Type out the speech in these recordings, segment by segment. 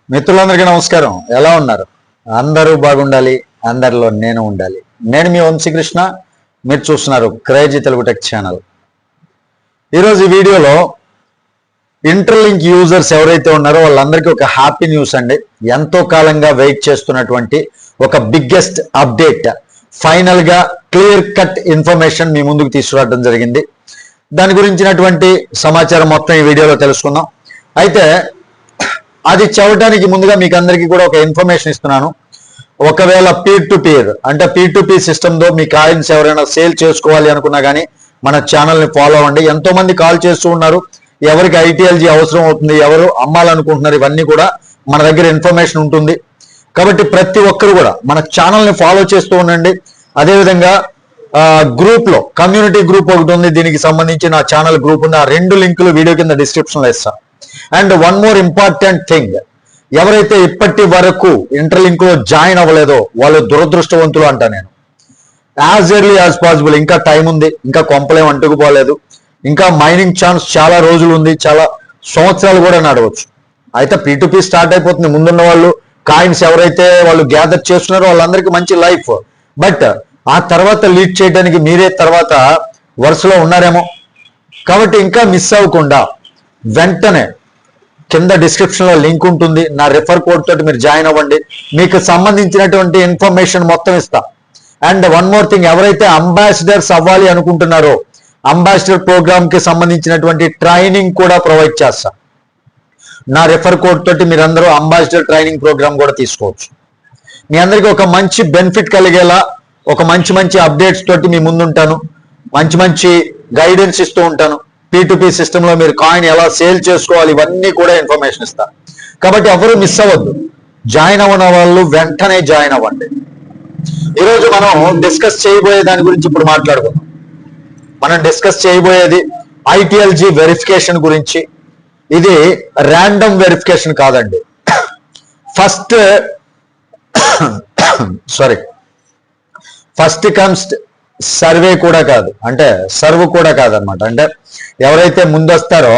మిత్రులందరికీ నమస్కారం. ఎలా ఉన్నారు? అందరూ బాగుండాలి, అందరిలో నేను ఉండాలి. నేను మీ వంశీకృష్ణ, మీరు చూస్తున్నారు క్రేజీ తెలుగు టెక్ ఛానల్. ఈరోజు ఈ వీడియోలో ఇంటర్లింక్ యూజర్స్ ఎవరైతే ఉన్నారో వాళ్ళందరికీ ఒక హ్యాపీ న్యూస్ అండి. ఎంతో కాలంగా వెయిట్ చేస్తున్నటువంటి ఒక బిగ్గెస్ట్ అప్డేట్, ఫైనల్ గా క్లియర్ కట్ ఇన్ఫర్మేషన్ మీ ముందుకు తీసుకురావడం జరిగింది. దాని గురించినటువంటి సమాచారం మొత్తం ఈ వీడియోలో తెలుసుకుందాం. అయితే అది చదవడానికి ముందుగా మీకు అందరికీ కూడా ఒక ఇన్ఫర్మేషన్ ఇస్తున్నాను. ఒకవేళ పీర్ టు పీర్ అంటే P2P సిస్టమ్తో మీ కాయిన్స్ ఎవరైనా సేల్ చేసుకోవాలి అనుకున్నా కానీ మన ఛానల్ని ఫాలో అవ్వండి. ఎంతో మంది కాల్ చేస్తూ ఉన్నారు, ఎవరికి ITLG అవసరం అవుతుంది, ఎవరు అమ్మాలనుకుంటున్నారు, ఇవన్నీ కూడా మన దగ్గర ఇన్ఫర్మేషన్ ఉంటుంది. కాబట్టి ప్రతి ఒక్కరు కూడా మన ఛానల్ని ఫాలో చేస్తూ ఉండండి. అదేవిధంగా గ్రూప్ లో కమ్యూనిటీ గ్రూప్ ఒకటి ఉంది, దీనికి సంబంధించి నా ఛానల్ గ్రూప్ ఉంది. ఆ రెండు లింకులు వీడియో కింద డిస్క్రిప్షన్ లో ఇస్తాను. And one more important thing, ఎవరైతే ఇప్పటి వరకు ఇంటర్లింక్ లో జాయిన్ అవ్వలేదో వాళ్ళు దురదృష్టవంతులు అంటా నేను. యాజ్ ఎర్లీ యాజ్ పాసిబుల్, ఇంకా టైం ఉంది, ఇంకా కొంపలేం అంటుకుపోలేదు, ఇంకా మైనింగ్ ఛాన్స్ చాలా రోజులు ఉంది, చాలా సంవత్సరాలు కూడా నడవచ్చు. అయితే P2P స్టార్ట్ అయిపోతుంది. ముందున్న వాళ్ళు కాయిన్స్ ఎవరైతే వాళ్ళు గ్యాదర్ చేస్తున్నారో వాళ్ళందరికీ మంచి లైఫ్. బట్ ఆ తర్వాత లీడ్ చేయడానికి మీరే తర్వాత వరుసలో ఉన్నారేమో. కాబట్టి ఇంకా మిస్ అవ్వకుండా వెంటనే కింద డిస్క్రిప్షన్ లో లింక్ ఉంటుంది, నా రిఫర్ కోడ్ తోటి మీరు జాయిన్ అవ్వండి. మీకు సంబంధించినటువంటి ఇన్ఫర్మేషన్ మొత్తం ఇస్తా. అండ్ వన్ మోర్ థింగ్, ఎవరైతే అంబాసిడర్స్ అవ్వాలి అనుకుంటున్నారో అంబాసిడర్ ప్రోగ్రామ్ కి సంబంధించినటువంటి ట్రైనింగ్ కూడా ప్రొవైడ్ చేస్తా. నా రిఫర్ కోడ్ తోటి మీరందరూ అంబాసిడర్ ట్రైనింగ్ ప్రోగ్రామ్ కూడా తీసుకోవచ్చు. మీ అందరికీ ఒక మంచి బెనిఫిట్ కలిగేలా ఒక మంచి మంచి అప్డేట్స్ తోటి మీ ముందుంటాను, మంచి మంచి గైడెన్స్ ఇస్తూ ఉంటాను. P2P సిస్టమ్ లో మీరు కాయిన్ ఎలా సేల్ చేసుకోవాలి ఇవన్నీ కూడా ఇన్ఫర్మేషన్ ఇస్తాను. కాబట్టి ఎవరు మిస్ అవ్వద్దు, జాయిన్ అవ్వని వాళ్ళు వెంటనే జాయిన్ అవ్వండి. ఈరోజు మనం డిస్కస్ చేయబోయే దాని గురించి ఇప్పుడు మాట్లాడుకుందాం. మనం డిస్కస్ చేయబోయేది ITLG వెరిఫికేషన్ గురించి. ఇది ర్యాండమ్ వెరిఫికేషన్ కాదండి, ఫస్ట్ కమ్స్ సర్వే కూడా కాదు, అంటే సర్వ్ కూడా కాదనమాట. అంటే ఎవరైతే ముందొస్తారో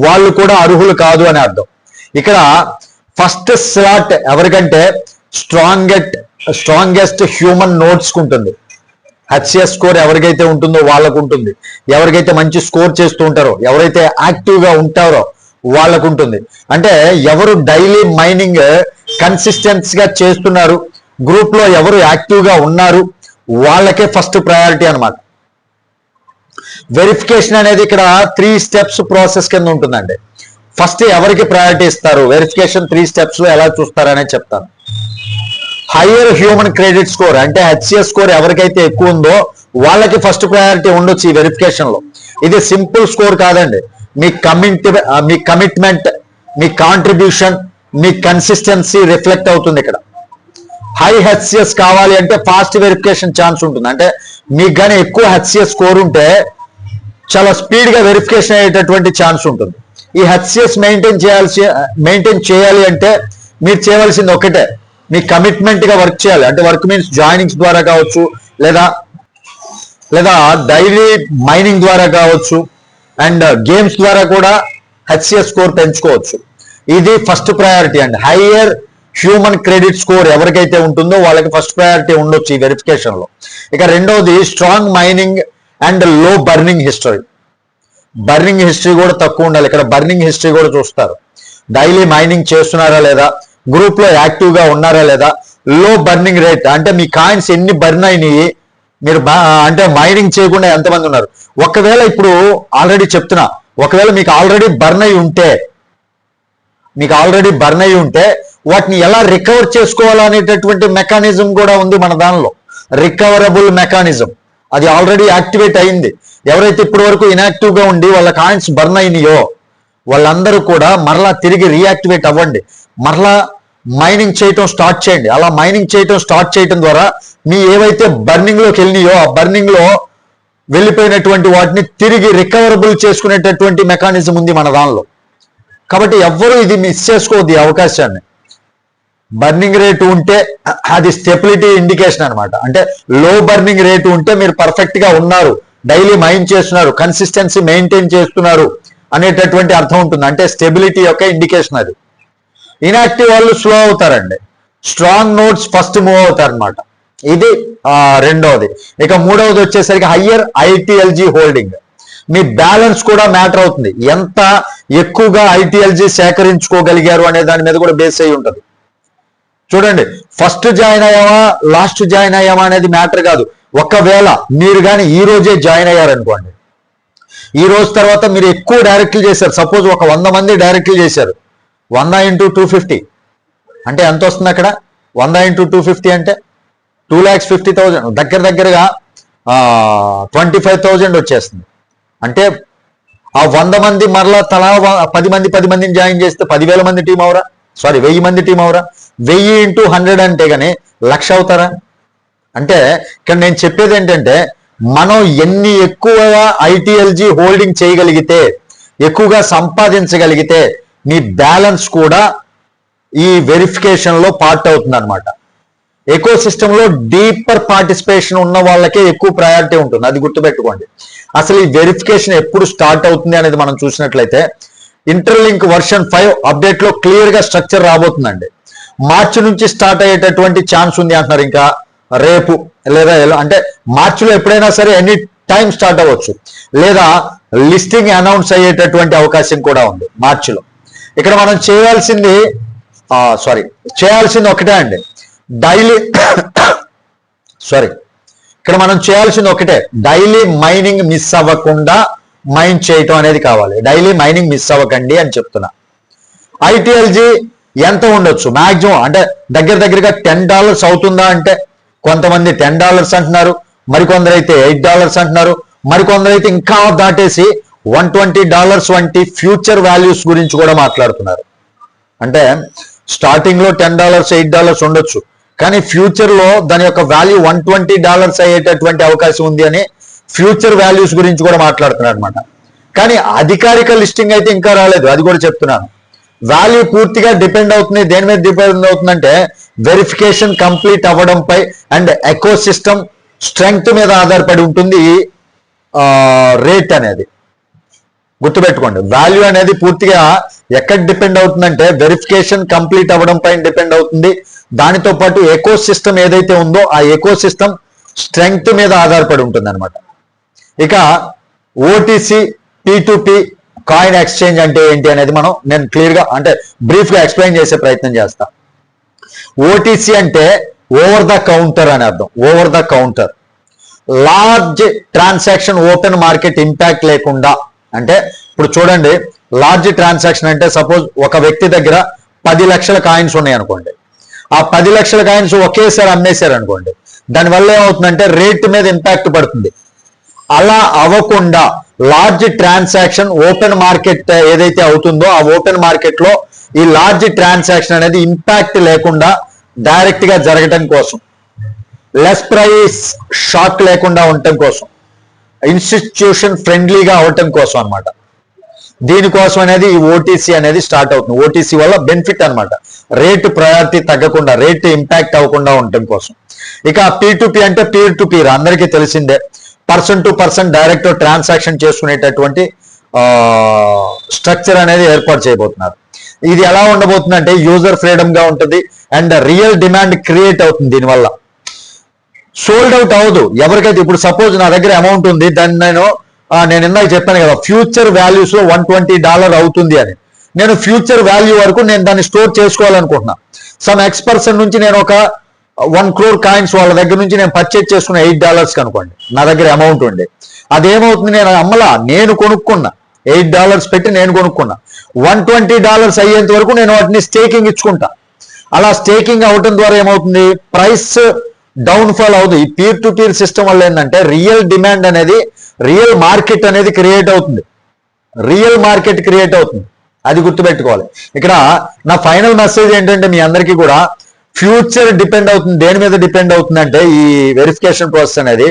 వాళ్ళు కూడా అర్హులు కాదు అని అర్థం. ఇక్కడ ఫస్ట్ స్లాట్ ఎవరికంటే స్ట్రాంగెస్ట్ హ్యూమన్ నోట్స్ ఉంటుంది. HCS స్కోర్ ఎవరికైతే ఉంటుందో వాళ్ళకు ఉంటుంది. ఎవరికైతే మంచి స్కోర్ చేస్తూ ఉంటారో, ఎవరైతే యాక్టివ్ గా ఉంటారో వాళ్ళకు ఉంటుంది. అంటే ఎవరు డైలీ మైనింగ్ కన్సిస్టెన్స్ గా చేస్తున్నారు, గ్రూప్ లో ఎవరు యాక్టివ్ గా ఉన్నారు వాళ్ళకే ఫస్ట్ ప్రయారిటీ అన్నమాట. వెరిఫికేషన్ అనేది ఇక్కడ 3 స్టెప్స్ ప్రాసెస్ కింద ఉంటుందండి. ఫస్ట్ ఎవరికి ప్రయారిటీ ఇస్తారు, వెరిఫికేషన్ 3 స్టెప్స్ లో ఎలా చూస్తారనేది చెప్తాను. హయ్యర్ హ్యూమన్ క్రెడిట్ స్కోర్ అంటే HCS స్కోర్ ఎవరికైతే ఎక్కువ ఉందో వాళ్ళకి ఫస్ట్ ప్రయారిటీ ఉండొచ్చు ఈ వెరిఫికేషన్ లో. ఇది సింపుల్ స్కోర్ కాదండి, మీ కమిట్మెంట్, మీ కాంట్రిబ్యూషన్, మీ కన్సిస్టెన్సీ రిఫ్లెక్ట్ అవుతుంది ఇక్కడ. హై HCS కావాలి అంటే ఫాస్ట్ వెరిఫికేషన్ ఛాన్స్ ఉంటుంది. అంటే మీకు కానీ ఎక్కువ HCS స్కోర్ ఉంటే చాలా స్పీడ్ గా వెరిఫికేషన్ అయ్యేటటువంటి ఛాన్స్ ఉంటుంది. ఈ HCS మెయింటైన్ చేయాలి అంటే మీరు చేయవలసింది ఒకటే, మీ కమిట్మెంట్ గా వర్క్ చేయాలి. అంటే వర్క్ మీన్స్ జాయినింగ్స్ ద్వారా కావచ్చు, లేదా డైలీ మైనింగ్ ద్వారా కావచ్చు, అండ్ గేమ్స్ ద్వారా కూడా HCS స్కోర్ పెంచుకోవచ్చు. ఇది ఫస్ట్ ప్రయారిటీ అండి. హయ్యర్ హ్యూమన్ క్రెడిట్ స్కోర్ ఎవరికైతే ఉంటుందో వాళ్ళకి ఫస్ట్ ప్రయారిటీ ఉండొచ్చు ఈ వెరిఫికేషన్ లో. ఇక రెండవది స్ట్రాంగ్ మైనింగ్ అండ్ లో బర్నింగ్ హిస్టరీ. బర్నింగ్ హిస్టరీ కూడా తక్కువ ఉండాలి. ఇక్కడ బర్నింగ్ హిస్టరీ కూడా చూస్తారు. డైలీ మైనింగ్ చేస్తున్నారా లేదా, గ్రూప్ లో యాక్టివ్ గా ఉన్నారా లేదా, లో బర్నింగ్ రేట్ అంటే మీ కాయిన్స్ ఎన్ని బర్న్ అయినాయి, మీరు అంటే మైనింగ్ చేయకుండా ఎంతమంది ఉన్నారు. ఒకవేళ ఇప్పుడు ఆల్రెడీ చెప్తున్నా, ఒకవేళ మీకు ఆల్రెడీ బర్న్ అయి ఉంటే వాటిని ఎలా రికవర్ చేసుకోవాలనేటటువంటి మెకానిజం కూడా ఉంది మన దానిలో. రికవరబుల్ మెకానిజం అది ఆల్రెడీ యాక్టివేట్ అయింది. ఎవరైతే ఇప్పటి వరకు ఇన్యాక్టివ్ గా ఉండి వాళ్ళ కాయిన్స్ బర్న్ అయినాయో వాళ్ళందరూ కూడా మరలా తిరిగి రీయాక్టివేట్ అవ్వండి, మరలా మైనింగ్ చేయటం స్టార్ట్ చేయండి. అలా మైనింగ్ చేయటం స్టార్ట్ చేయటం ద్వారా మీ ఏవైతే బర్నింగ్ లోకి వెళ్ళినాయో ఆ బర్నింగ్ లో వెళ్ళిపోయినటువంటి వాటిని తిరిగి రికవరబుల్ చేసుకునేటటువంటి మెకానిజం ఉంది మన దానిలో. కాబట్టి ఎవ్వరూ ఇది మిస్ చేసుకోవద్దు ఈ అవకాశాన్ని. బర్నింగ్ రేటు ఉంటే అది స్టెబిలిటీ ఇండికేషన్ అనమాట. అంటే లో బర్నింగ్ రేటు ఉంటే మీరు పర్ఫెక్ట్ గా ఉన్నారు, డైలీ మైన్ చేస్తున్నారు, కన్సిస్టెన్సీ మెయింటైన్ చేస్తున్నారు అనేటటువంటి అర్థం ఉంటుంది. అంటే స్టెబిలిటీ యొక్క ఇండికేషన్ అది. ఇన్యాక్టివ్ వాళ్ళు స్లో అవుతారండి. స్ట్రాంగ్ నోట్స్ ఫస్ట్ మూవ్ అవుతారు అనమాట. ఇది రెండవది. ఇక మూడవది వచ్చేసరికి హయ్యర్ ఐటీఎల్జీ హోల్డింగ్. మీ బ్యాలెన్స్ కూడా మ్యాటర్ అవుతుంది. ఎంత ఎక్కువగా ఐటీఎల్జీ సేకరించుకోగలిగారు అనే దాని మీద కూడా బేస్ అయి ఉంటుంది. చూడండి, ఫస్ట్ జాయిన్ అయ్యామా లాస్ట్ జాయిన్ అయ్యామా అనేది మ్యాటర్ కాదు. ఒకవేళ మీరు కానీ ఈ రోజే జాయిన్ అయ్యారనుకోండి, ఈ రోజు తర్వాత మీరు ఎక్కువ డైరెక్ట్లు చేశారు. సపోజ్ ఒక 100 మంది డైరెక్ట్లు చేశారు. 100 × 250 అంటే ఎంత వస్తుంది అక్కడ? 100 × 250 అంటే 2,50,000, దగ్గరగా 25,000 వచ్చేస్తుంది. అంటే ఆ 100 మంది మరలా తలా 10 మందిని జాయిన్ చేస్తే 10,000 మంది టీం అవరా? 1000 మంది టీం అవరా? 1000 × 100 అంటే కానీ 1,00,000 అవుతారా? అంటే ఇక్కడ నేను చెప్పేది ఏంటంటే, మనం ఎన్ని ఎక్కువగా ఐటీఎల్జీ హోల్డింగ్ చేయగలిగితే, ఎక్కువగా సంపాదించగలిగితే మీ బ్యాలెన్స్ కూడా ఈ వెరిఫికేషన్ లో పార్ట్ అవుతుంది అనమాట. ఎకో సిస్టమ్ లో డీపర్ పార్టిసిపేషన్ ఉన్న వాళ్ళకే ఎక్కువ ప్రయారిటీ ఉంటుంది. అది గుర్తుపెట్టుకోండి. అసలు ఈ వెరిఫికేషన్ ఎప్పుడు స్టార్ట్ అవుతుంది అనేది మనం చూసినట్లయితే, ఇంటర్లింక్ వర్షన్ 5 అప్డేట్ లో క్లియర్ గా స్ట్రక్చర్ రాబోతుందండి. మార్చి నుంచి స్టార్ట్ అయ్యేటటువంటి ఛాన్స్ ఉంది అంటున్నారు. ఇంకా రేపు లేదా అంటే మార్చిలో ఎప్పుడైనా సరే ఎనీ టైం స్టార్ట్ అవ్వచ్చు, లేదా లిస్టింగ్ అనౌన్స్ అయ్యేటటువంటి అవకాశం కూడా ఉంది మార్చిలో. ఇక్కడ మనం చేయాల్సింది ఒకటే అండి, ఇక్కడ మనం చేయాల్సింది ఒకటే, డైలీ మైనింగ్ మిస్ అవ్వకుండా మైన్ చేయటం అనేది కావాలి. డైలీ మైనింగ్ మిస్ అవ్వకండి అని చెప్తున్నా. ఐటీఎల్జీ ఎంత ఉండొచ్చు మాక్సిమం అంటే దగ్గరగా $10 అవుతుందా అంటే, కొంతమంది $10 అంటున్నారు, మరికొందరు అయితే $8 అంటున్నారు, మరికొందరు అయితే ఇంకా దాటేసి $120 వంటి ఫ్యూచర్ వాల్యూస్ గురించి కూడా మాట్లాడుతున్నారు. అంటే స్టార్టింగ్ లో $10 $8 ఉండొచ్చు, కానీ ఫ్యూచర్ లో దాని యొక్క వాల్యూ $120 అయ్యేటటువంటి అవకాశం ఉంది అని ఫ్యూచర్ వాల్యూస్ గురించి కూడా మాట్లాడుతున్నారు అనమాట. కానీ అధికారిక లిస్టింగ్ అయితే ఇంకా రాలేదు, అది కూడా చెప్తున్నాను. వాల్యూ పూర్తిగా డిపెండ్ అవుతుంది. దేని మీద డిపెండ్ అవుతుందంటే, వెరిఫికేషన్ కంప్లీట్ అవ్వడంపై అండ్ ఎకో సిస్టమ్ స్ట్రెంగ్త్ మీద ఆధారపడి ఉంటుంది రేట్ అనేది. గుర్తుపెట్టుకోండి, వాల్యూ అనేది పూర్తిగా ఎక్కడ డిపెండ్ అవుతుందంటే వెరిఫికేషన్ కంప్లీట్ అవ్వడం పైన డిపెండ్ అవుతుంది. దానితో పాటు ఎకో సిస్టమ్ ఏదైతే ఉందో ఆ ఎకో సిస్టమ్ స్ట్రెంగ్త్ మీద ఆధారపడి ఉంటుంది అనమాట. ఇక ఓటీసీ P2P కాయిన్ ఎక్స్చేంజ్ అంటే ఏంటి అనేది నేను క్లియర్ గా అంటే బ్రీఫ్ గా ఎక్స్ప్లెయిన్ చేసే ప్రయత్నం చేస్తా. ఓటీసీ అంటే ఓవర్ ద కౌంటర్ అని అర్థం. Over the counter, large transaction open market impact లేకుండా. అంటే ఇప్పుడు చూడండి, లార్జ్ ట్రాన్సాక్షన్ అంటే సపోజ్ ఒక వ్యక్తి దగ్గర 10 లక్షల కాయిన్స్ ఉన్నాయి అనుకోండి. ఆ 10 లక్షల కాయిన్స్ ఒకేసారి అమ్మేశారు అనుకోండి, దానివల్ల ఏమవుతుందంటే రేట్ మీద ఇంపాక్ట్ పడుతుంది. అలా అవ్వకుండా లార్జ్ ట్రాన్సాక్షన్ ఓపెన్ మార్కెట్ ఏదైతే అవుతుందో ఆ ఓపెన్ మార్కెట్ లో ఈ లార్జ్ ట్రాన్సాక్షన్ అనేది ఇంపాక్ట్ లేకుండా డైరెక్ట్ గా జరగటం కోసం, లెస్ ప్రైస్ షాక్ లేకుండా ఉండటం కోసం, ఇన్స్టిట్యూషన్ ఫ్రెండ్లీగా అవటం కోసం అనమాట. దీనికోసం అనేది ఈ ఓటీసీ అనేది స్టార్ట్ అవుతుంది. ఓటీసీ వల్ల బెనిఫిట్ అనమాట, రేటు ప్రయారిటీ తగ్గకుండా, రేట్ ఇంపాక్ట్ అవ్వకుండా ఉండటం కోసం. ఇక P2P అంటే పీర్ టు పీర్, అందరికీ తెలిసిందే. Person to person direct transaction చేసుకునేటటువంటి స్ట్రక్చర్ అనేది ఏర్పాటు చేయబోతున్నారు. ఇది ఎలా ఉండబోతుందంటే యూజర్ ఫ్రీడమ్ గా ఉంటుంది అండ్ రియల్ డిమాండ్ క్రియేట్ అవుతుంది. దీనివల్ల సోల్డ్ అవుట్ అవ్వదు ఎవరికైతే. ఇప్పుడు సపోజ్ నా దగ్గర అమౌంట్ ఉంది, దాన్ని నేను ఇందాక చెప్పాను కదా, ఫ్యూచర్ వాల్యూస్ లో $120 అవుతుంది అని. నేను ఫ్యూచర్ వాల్యూ వరకు నేను దాన్ని స్టోర్ చేసుకోవాలనుకుంటున్నా. సమ్ ఎక్స్పర్సన్ నుంచి నేను ఒక 1 crore కాయిన్స్ వాళ్ళ దగ్గర నుంచి నేను పర్చేజ్ చేసుకున్న $8 అనుకోండి, నా దగ్గర అమౌంట్ ఉండే. అదేమవుతుంది, నేను అమ్మలా, నేను కొనుక్కున్నా, $8 పెట్టి నేను కొనుక్కున్నా. $120 అయ్యేంత వరకు నేను వాటిని స్టేకింగ్ ఇచ్చుకుంటా. అలా స్టేకింగ్ అవటం ద్వారా ఏమవుతుంది, ప్రైస్ డౌన్ ఫాల్ అవుతుంది. ఈ పీర్ టు పీర్ సిస్టమ్ వల్ల ఏంటంటే రియల్ డిమాండ్ అనేది, రియల్ మార్కెట్ అనేది క్రియేట్ అవుతుంది. రియల్ మార్కెట్ క్రియేట్ అవుతుంది, అది గుర్తుపెట్టుకోవాలి. ఇక్కడ నా ఫైనల్ మెసేజ్ ఏంటంటే మీ అందరికీ కూడా, ఫ్యూచర్ డిపెండ్ అవుతుంది. దేని మీద డిపెండ్ అవుతుందంటే ఈ వెరిఫికేషన్ ప్రాసెస్ అనేది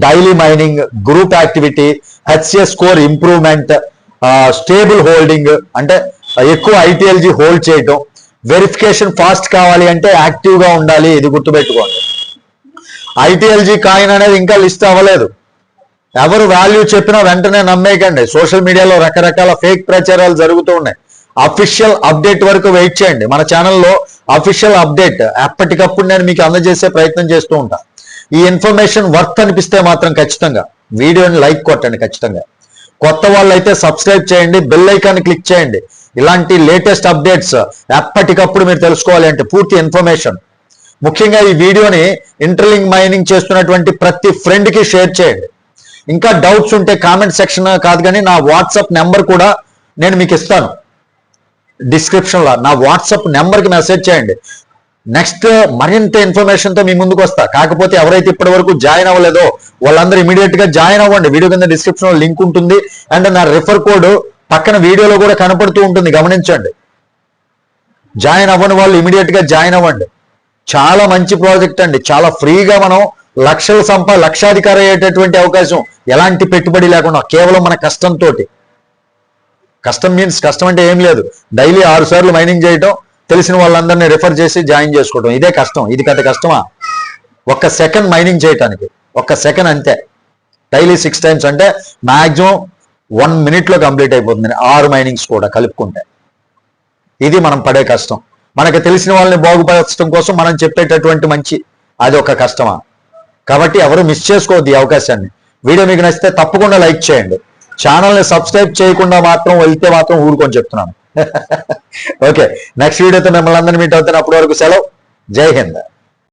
daily mining, group activity, HCS score improvement, stable holding అంటే ఎక్కువ ఐటీఎల్జీ హోల్డ్ చేయటం. వెరిఫికేషన్ ఫాస్ట్ కావాలి అంటే యాక్టివ్ గా ఉండాలి, ఇది గుర్తుపెట్టుకోండి. ఐటీఎల్జీ కాయిన్ అనేది ఇంకా లిస్ట్ అవ్వలేదు. ఎవరు వాల్యూ చెప్పినా వెంటనే నమ్మేయకండి. సోషల్ మీడియాలో రకరకాల ఫేక్ ప్రచారాలు జరుగుతూ ఉన్నాయి. అఫీషియల్ అప్డేట్ వరకు వెయిట్ చేయండి. మన ఛానల్లో అఫీషియల్ అప్డేట్ ఎప్పటికప్పుడు నేను మీకు అందజేసే ప్రయత్నం చేస్తూ ఉంటా. ఈ ఇన్ఫర్మేషన్ వర్త్ అనిపిస్తే మాత్రం ఖచ్చితంగా వీడియోని లైక్ కొట్టండి. ఖచ్చితంగా కొత్త వాళ్ళు అయితే సబ్స్క్రైబ్ చేయండి, బెల్ ఐకాన్ క్లిక్ చేయండి. ఇలాంటి లేటెస్ట్ అప్డేట్స్ ఎప్పటికప్పుడు మీరు తెలుసుకోవాలి అంటే పూర్తి ఇన్ఫర్మేషన్. ముఖ్యంగా ఈ వీడియోని ఇంటర్లింక్ మైనింగ్ చేస్తున్నటువంటి ప్రతి ఫ్రెండ్కి షేర్ చేయండి. ఇంకా డౌట్స్ ఉంటే కామెంట్ సెక్షన్ కాదు కానీ నా వాట్సాప్ నెంబర్ కూడా నేను మీకు ఇస్తాను డిస్క్రిప్షన్లో. నా వాట్సాప్ నెంబర్కి మెసేజ్ చేయండి. నెక్స్ట్ మరింత ఇన్ఫర్మేషన్తో మీ ముందుకు వస్తా. కాకపోతే ఎవరైతే ఇప్పటి వరకు జాయిన్ అవ్వలేదో వాళ్ళందరూ ఇమీడియట్ గా జాయిన్ అవ్వండి. వీడియో కింద డిస్క్రిప్షన్ లో లింక్ ఉంటుంది. అండ్ నా రిఫర్ కోడ్ పక్కన వీడియోలో కూడా కనపడుతూ ఉంటుంది, గమనించండి. జాయిన్ అవ్వని వాళ్ళు ఇమీడియట్ గా జాయిన్ అవ్వండి. చాలా మంచి ప్రాజెక్ట్ అండి. చాలా ఫ్రీగా మనం లక్షాధికారి అయ్యేటటువంటి అవకాశం, ఎలాంటి పెట్టుబడి లేకుండా కేవలం మన కష్టంతో. కష్టం మీన్స్ కష్టం అంటే ఏం లేదు, డైలీ 6 సార్లు మైనింగ్ చేయటం, తెలిసిన వాళ్ళందరినీ రిఫర్ చేసి జాయిన్ చేసుకోవడం, ఇదే కష్టం. ఇది కథ కష్టమా? 1 సెకండ్ మైనింగ్ చేయటానికి 1 సెకండ్ అంతే. డైలీ 6 టైమ్స్ అంటే మాక్సిమం 1 మినిట్లో కంప్లీట్ అయిపోతుంది 6 మైనింగ్స్ కూడా కలుపుకుంటే. ఇది మనం పడే కష్టం. మనకు తెలిసిన వాళ్ళని బాగుపరచడం కోసం మనం చెప్పేటటువంటి మంచి, అది ఒక కష్టమా? కాబట్టి ఎవరు మిస్ చేసుకోవద్దు ఈ అవకాశాన్ని. వీడియో మీకు నచ్చితే తప్పకుండా లైక్ చేయండి. ఛానల్ని సబ్స్క్రైబ్ చేయకుండా మాత్రం వెళ్తే మాత్రం ఊరుకొని చెప్తున్నాను. ఓకే, నెక్స్ట్ వీడియోతో మిమ్మల్ని అందరినీ మీట్ అవుతాను. అప్పటి వరకు సెలవు. జై హింద్.